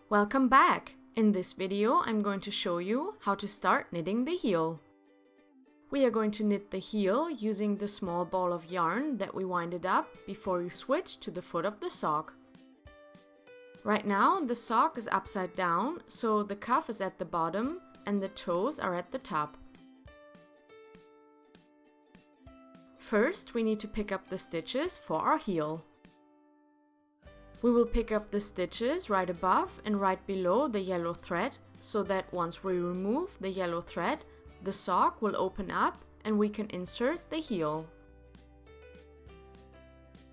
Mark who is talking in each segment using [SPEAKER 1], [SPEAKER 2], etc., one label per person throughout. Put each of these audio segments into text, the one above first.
[SPEAKER 1] Welcome back! In this video, I'm going to show you how to start knitting the heel. We are going to knit the heel using the small ball of yarn that we winded up before we switch to the foot of the sock. Right now, the sock is upside down, so the cuff is at the bottom and the toes are at the top. First, we need to pick up the stitches for our heel. We will pick up the stitches right above and right below the yellow thread, so that once we remove the yellow thread, the sock will open up and we can insert the heel.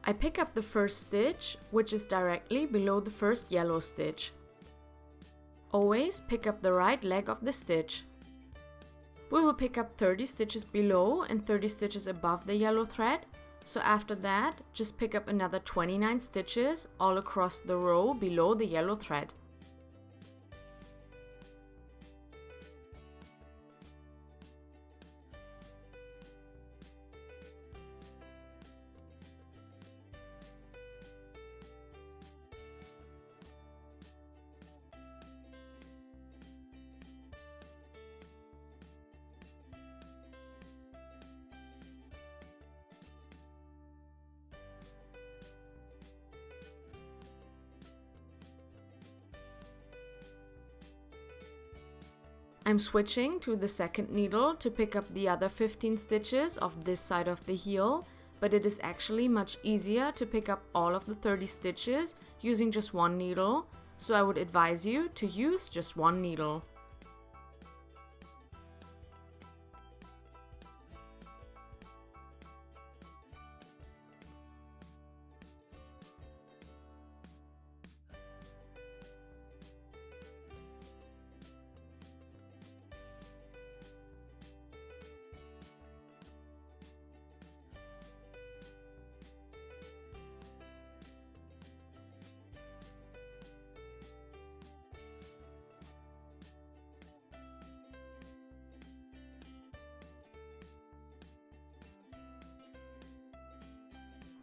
[SPEAKER 1] I pick up the first stitch, which is directly below the first yellow stitch. Always pick up the right leg of the stitch. We will pick up 30 stitches below and 30 stitches above the yellow thread. So after that, just pick up another 29 stitches all across the row below the yellow thread. I'm switching to the second needle to pick up the other 15 stitches of this side of the heel, but it is actually much easier to pick up all of the 30 stitches using just one needle, so I would advise you to use just one needle.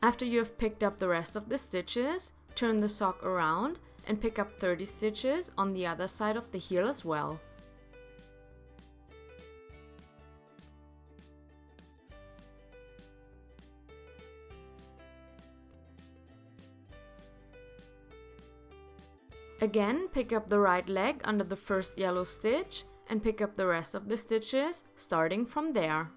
[SPEAKER 1] After you have picked up the rest of the stitches, turn the sock around and pick up 30 stitches on the other side of the heel as well. Again, pick up the right leg under the first yellow stitch and pick up the rest of the stitches, starting from there.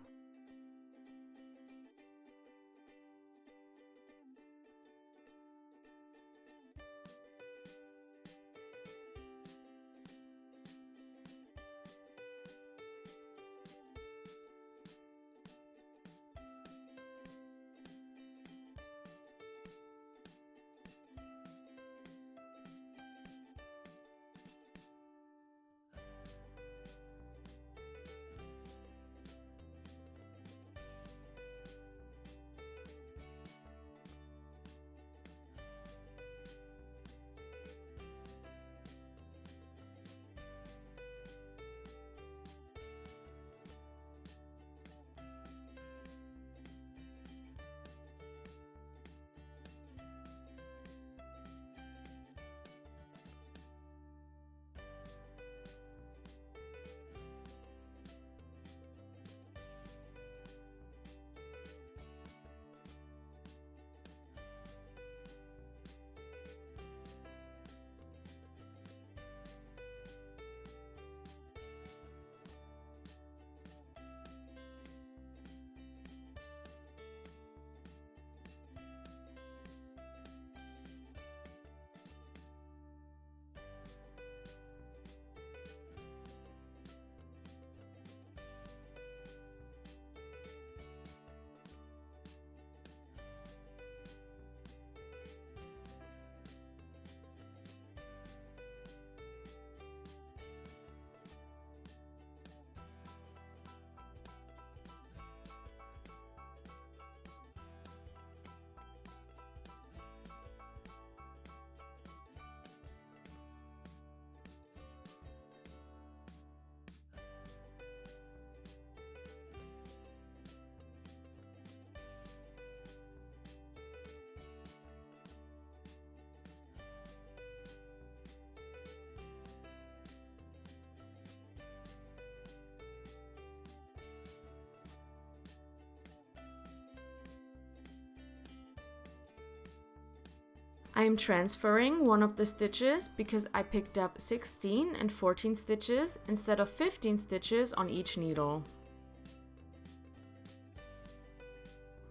[SPEAKER 1] I am transferring one of the stitches because I picked up 16 and 14 stitches instead of 15 stitches on each needle.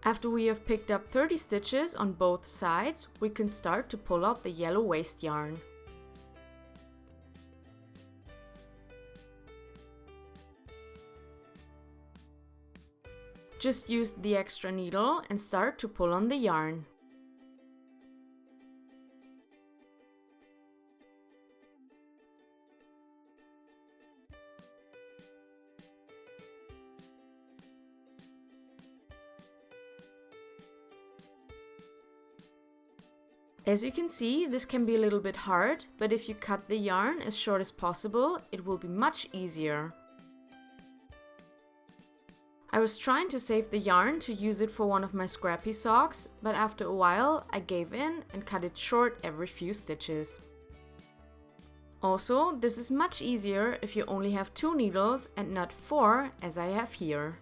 [SPEAKER 1] After we have picked up 30 stitches on both sides, we can start to pull out the yellow waste yarn. Just use the extra needle and start to pull on the yarn. As you can see, this can be a little bit hard, but if you cut the yarn as short as possible, it will be much easier. I was trying to save the yarn to use it for one of my scrappy socks, but after a while I gave in and cut it short every few stitches. Also, this is much easier if you only have 2 needles and not 4 as I have here.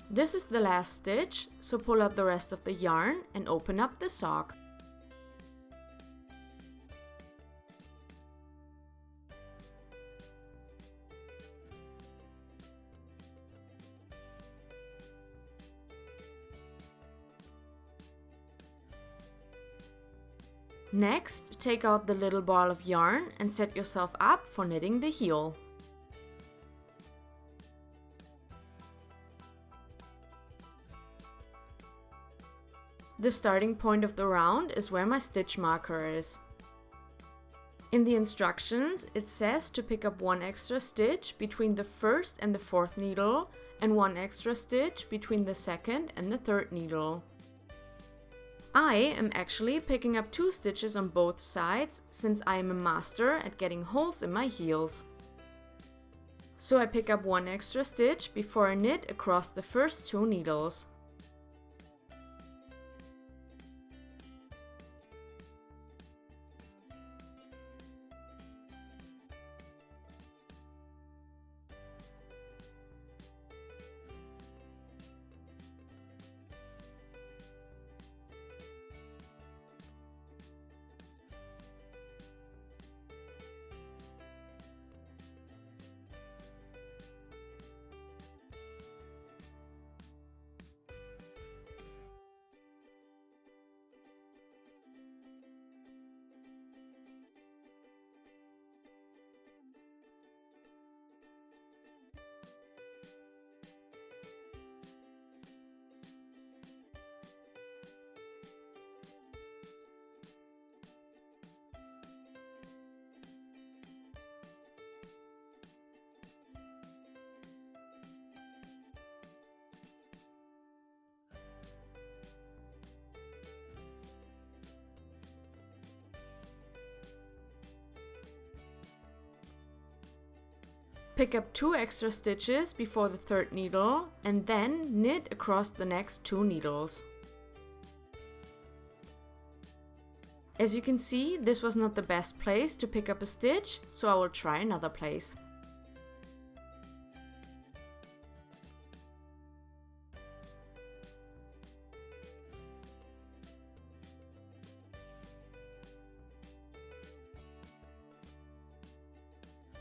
[SPEAKER 1] This is the last stitch, so pull out the rest of the yarn and open up the sock. Next, take out the little ball of yarn and set yourself up for knitting the heel. The starting point of the round is where my stitch marker is. In the instructions, it says to pick up one extra stitch between the first and the fourth needle and one extra stitch between the second and the third needle. I am actually picking up 2 stitches on both sides since I am a master at getting holes in my heels. So I pick up one extra stitch before I knit across the first 2 needles. Pick up 2 extra stitches before the third needle and then knit across the next 2 needles. As you can see, this was not the best place to pick up a stitch, so I will try another place.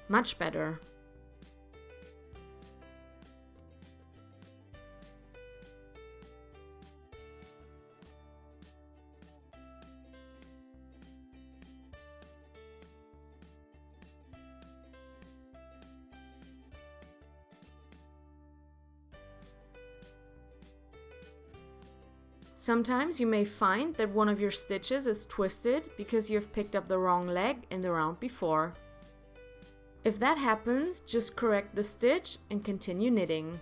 [SPEAKER 1] Much better. Sometimes you may find that one of your stitches is twisted because you have picked up the wrong leg in the round before. If that happens, just correct the stitch and continue knitting.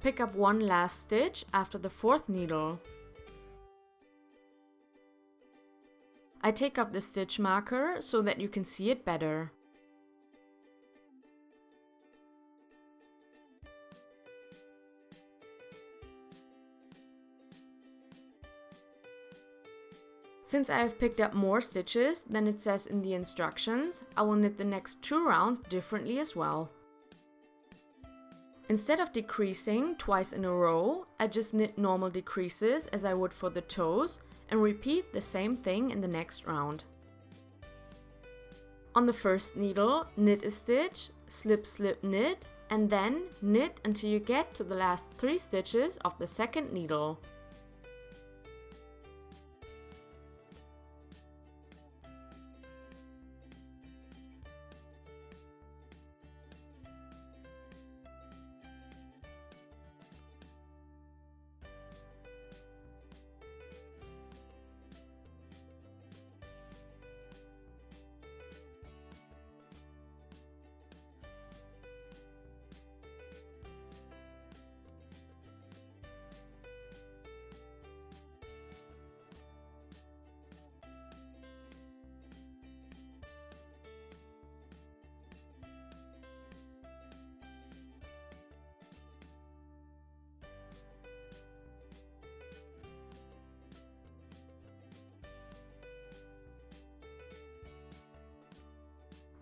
[SPEAKER 1] Pick up one last stitch after the fourth needle. I take up the stitch marker so that you can see it better. Since I have picked up more stitches than it says in the instructions, I will knit the next 2 rounds differently as well. Instead of decreasing twice in a row, I just knit normal decreases as I would for the toes and repeat the same thing in the next round. On the first needle, knit a stitch, slip, slip, knit, and then knit until you get to the last 3 stitches of the second needle.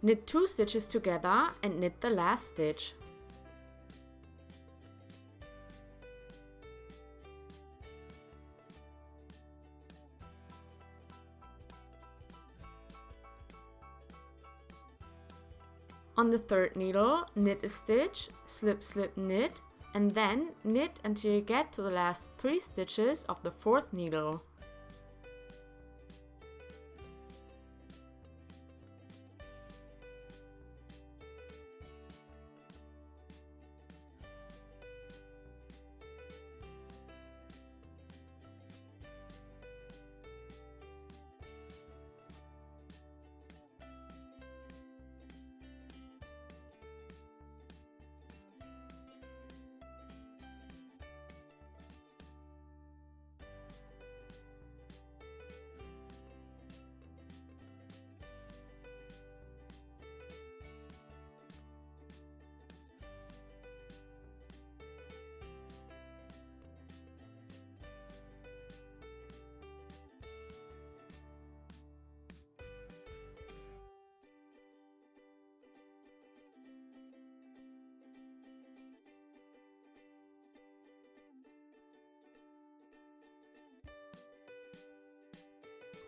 [SPEAKER 1] Knit 2 stitches together and knit the last stitch. On the third needle, knit a stitch, slip, slip, knit, and then knit until you get to the last 3 stitches of the fourth needle.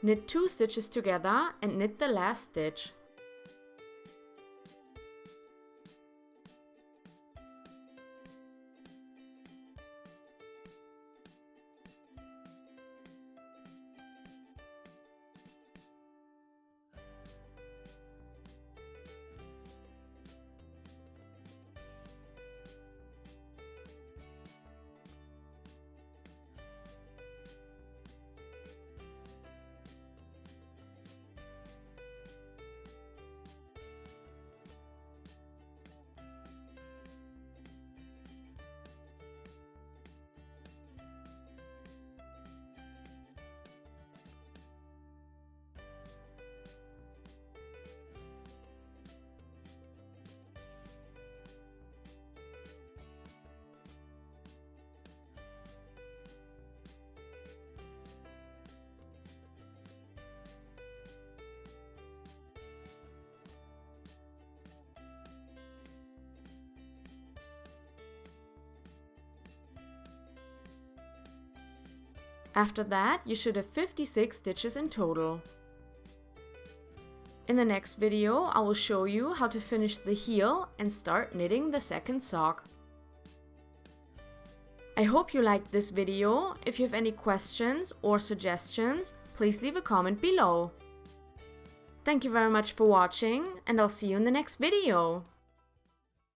[SPEAKER 1] Knit 2 stitches together and knit the last stitch. After that, you should have 56 stitches in total. In the next video, I will show you how to finish the heel and start knitting the second sock. I hope you liked this video. If you have any questions or suggestions, please leave a comment below. Thank you very much for watching, and I'll see you in the next video.